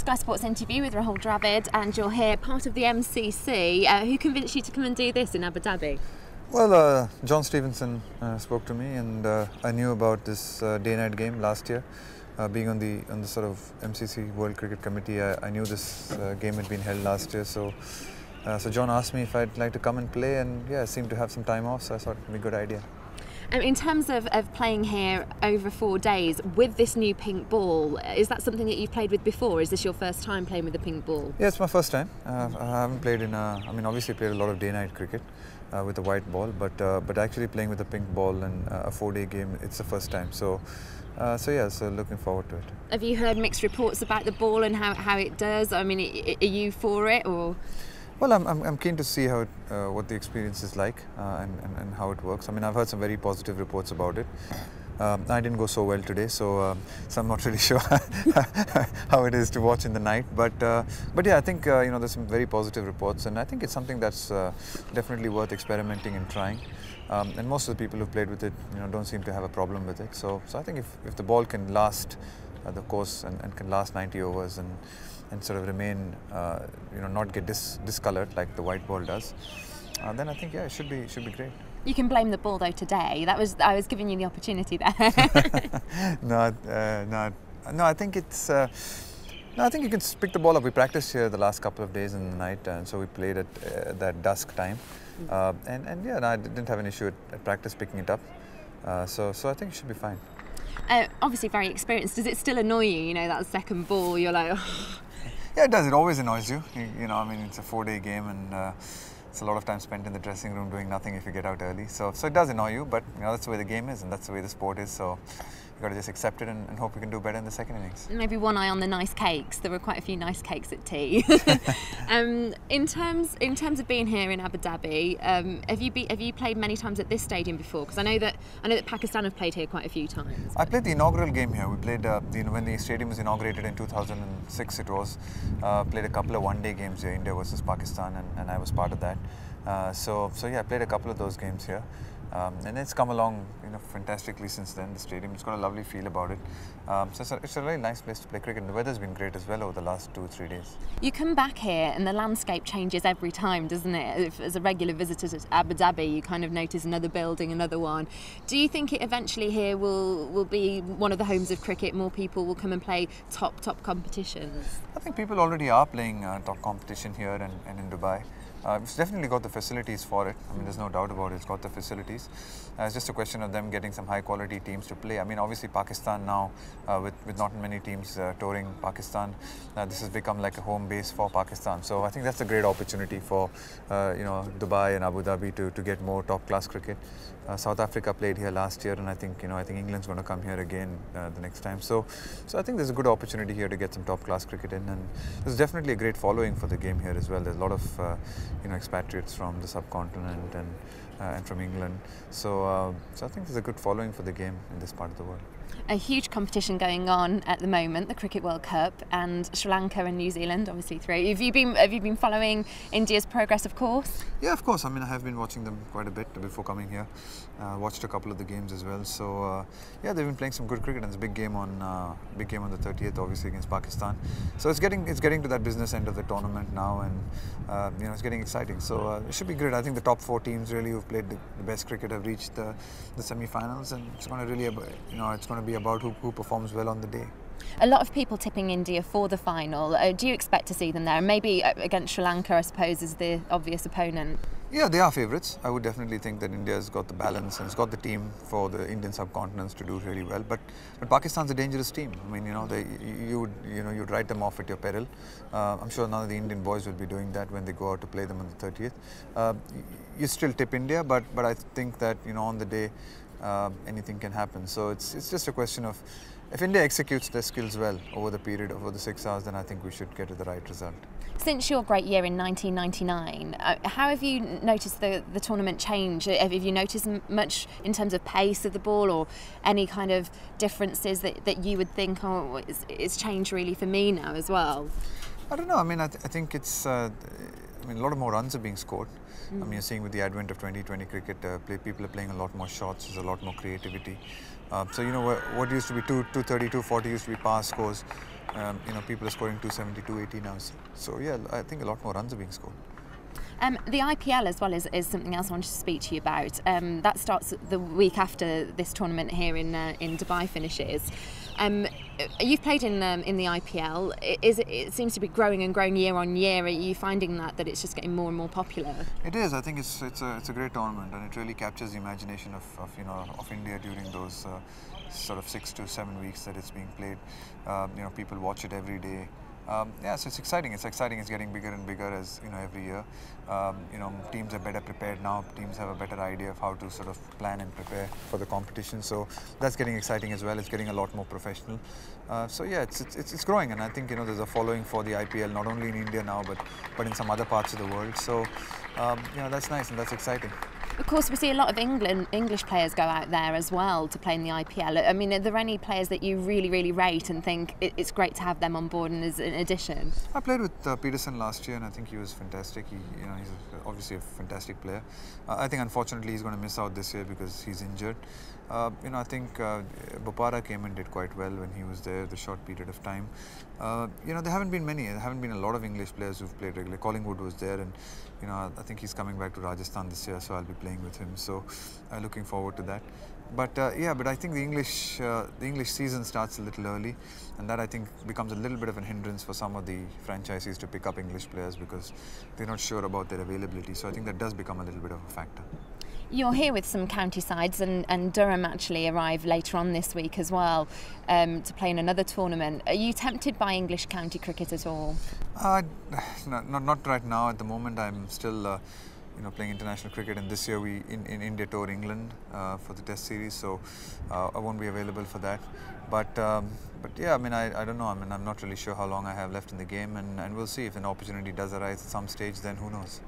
Sky Sports interview with Rahul Dravid, and you're here, part of the MCC. Who convinced you to come and do this in Abu Dhabi? Well, John Stevenson spoke to me, and I knew about this day-night game last year. Being on the sort of MCC World Cricket Committee, I knew this game had been held last year. So John asked me if I'd like to come and play, and yeah, I seemed to have some time off, so I thought it'd be a good idea. In terms of playing here over 4 days with this new pink ball, is that something that you've played with before? Is this your first time playing with the pink ball? Yeah, it's my first time. I haven't played obviously played a lot of day-night cricket with the white ball, but actually playing with a pink ball and a 4-day game, it's the first time. So looking forward to it. Have you heard mixed reports about the ball and how it does? I mean, are you for it or? Well, I'm keen to see how what the experience is like and how it works. I mean, I've heard some very positive reports about it. I didn't go so well today, so I'm not really sure how it is to watch in the night. But yeah, I think there's some very positive reports, and I think it's something that's definitely worth experimenting and trying. And most of the people who've played with it, don't seem to have a problem with it. So I think if the ball can last the course and can last 90 overs and sort of remain, not get discoloured like the white ball does, then I think it should be great. You can blame the ball though today. I was giving you the opportunity there. No, I think it's. No, I think you can pick the ball up. We practiced here the last couple of days in the night, and so we played at that dusk time. I didn't have an issue at practice picking it up. So I think it should be fine. Obviously very experienced. Does it still annoy you? That second ball, you're like. Oh. Yeah, it does. It always annoys you. It's a 4-day game, and it's a lot of time spent in the dressing room doing nothing if you get out early. So it does annoy you, but that's the way the game is, and that's the way the sport is. So you've got to just accept it and hope you can do better in the second innings. Maybe one eye on the nice cakes. There were quite a few nice cakes at tea. In terms of being here in Abu Dhabi, have you played many times at this stadium before? Because I know that Pakistan have played here quite a few times. I played the inaugural game here. We played when the stadium was inaugurated in 2006. It was played a couple of one-day games here, India versus Pakistan, and I was part of that. So yeah, I played a couple of those games here. And it's come along fantastically since then. The stadium, it's got a lovely feel about it. So it's a really nice place to play cricket, and the weather's been great as well over the last 2 or 3 days. You come back here and the landscape changes every time, doesn't it? As a regular visitor to Abu Dhabi, you kind of notice another building, another one. Do you think it eventually here will be one of the homes of cricket? More people will come and play top competitions? I think people already are playing top competition here and in Dubai. It's definitely got the facilities for it. I mean, there's no doubt about it. It's got the facilities. It's just a question of them getting some high-quality teams to play. I mean, obviously Pakistan now, with not many teams touring Pakistan, this has become like a home base for Pakistan. So I think that's a great opportunity for Dubai and Abu Dhabi to get more top-class cricket. South Africa played here last year, and I think England's going to come here again the next time. So I think there's a good opportunity here to get some top-class cricket in, and there's definitely a great following for the game here as well. There's a lot of expatriates from the subcontinent and from England. So I think there's a good following for the game in this part of the world. A huge competition going on at the moment, the Cricket World Cup, and Sri Lanka and New Zealand obviously through. Have you been following India's progress, of course? Yeah, of course. I mean, I have been watching them quite a bit before coming here. Watched a couple of the games as well. So yeah, they've been playing some good cricket, and it's a big game on the 30th, obviously against Pakistan. So it's getting to that business end of the tournament now, and it's getting exciting. So it should be great. I think the top 4 teams really who've played the best cricket have reached the semi-finals, and it's going to really it's going to be about who performs well on the day. A lot of people tipping India for the final. Do you expect to see them there? Maybe against Sri Lanka, I suppose, is the obvious opponent. Yeah, they are favourites. I would definitely think that India's got the balance and it's got the team for the Indian subcontinents to do really well. But Pakistan's a dangerous team. I mean, you'd write them off at your peril. I'm sure none of the Indian boys will be doing that when they go out to play them on the 30th. You still tip India, but I think that on the day anything can happen. So it's just a question of, if India executes their skills well over the period, over the 6 hours, then I think we should get to the right result. Since your great year in 1999, how have you noticed the tournament change? Have you noticed much in terms of pace of the ball, or any kind of differences that you would think, oh, it's changed really for me now as well? I don't know. I mean, I think it's I mean, a lot of more runs are being scored. I mean, you're seeing with the advent of 2020 cricket, people are playing a lot more shots. There's a lot more creativity. So you know what used to be 230, 240 used to be pass scores. You know, people are scoring 270, 280 now. So yeah, I think a lot more runs are being scored. The IPL as well is something else I wanted to speak to you about. That starts the week after this tournament here in Dubai finishes. You've played in the IPL. It seems to be growing and growing year on year. Are you finding that it's just getting more and more popular? It is. I think it's a great tournament, and it really captures the imagination of India during those sort of 6 to 7 weeks that it's being played. You know, people watch it every day. Yeah, so it's exciting. It's exciting. It's getting bigger and bigger as every year. You know, teams are better prepared now. Teams have a better idea of how to sort of plan and prepare for the competition. So that's getting exciting as well. It's getting a lot more professional. So yeah, it's growing, and I think there's a following for the IPL not only in India now, but in some other parts of the world. So that's nice and that's exciting. Of course, we see a lot of English players go out there as well to play in the IPL. I mean, are there any players that you really, really rate and think it's great to have them on board and as an addition? I played with Peterson last year, and I think he was fantastic. He's obviously a fantastic player. I think unfortunately he's going to miss out this year because he's injured. I think Bopara came and did quite well when he was there, the short period of time. There haven't been many. There haven't been a lot of English players who've played regularly. Collingwood was there, and I think he's coming back to Rajasthan this year, so I'll be playing with him. So looking forward to that. But I think the English season starts a little early, and that I think becomes a little bit of a hindrance for some of the franchises to pick up English players because they're not sure about their availability. So I think that does become a little bit of a factor. You're here with some county sides, and Durham actually arrive later on this week as well to play in another tournament. Are you tempted by English county cricket at all? Not right now. At the moment, I'm still playing international cricket, and this year we in India tour England for the Test series, so I won't be available for that. But yeah, I mean, I don't know. I mean, I'm not really sure how long I have left in the game, and we'll see if an opportunity does arise at some stage. Then who knows?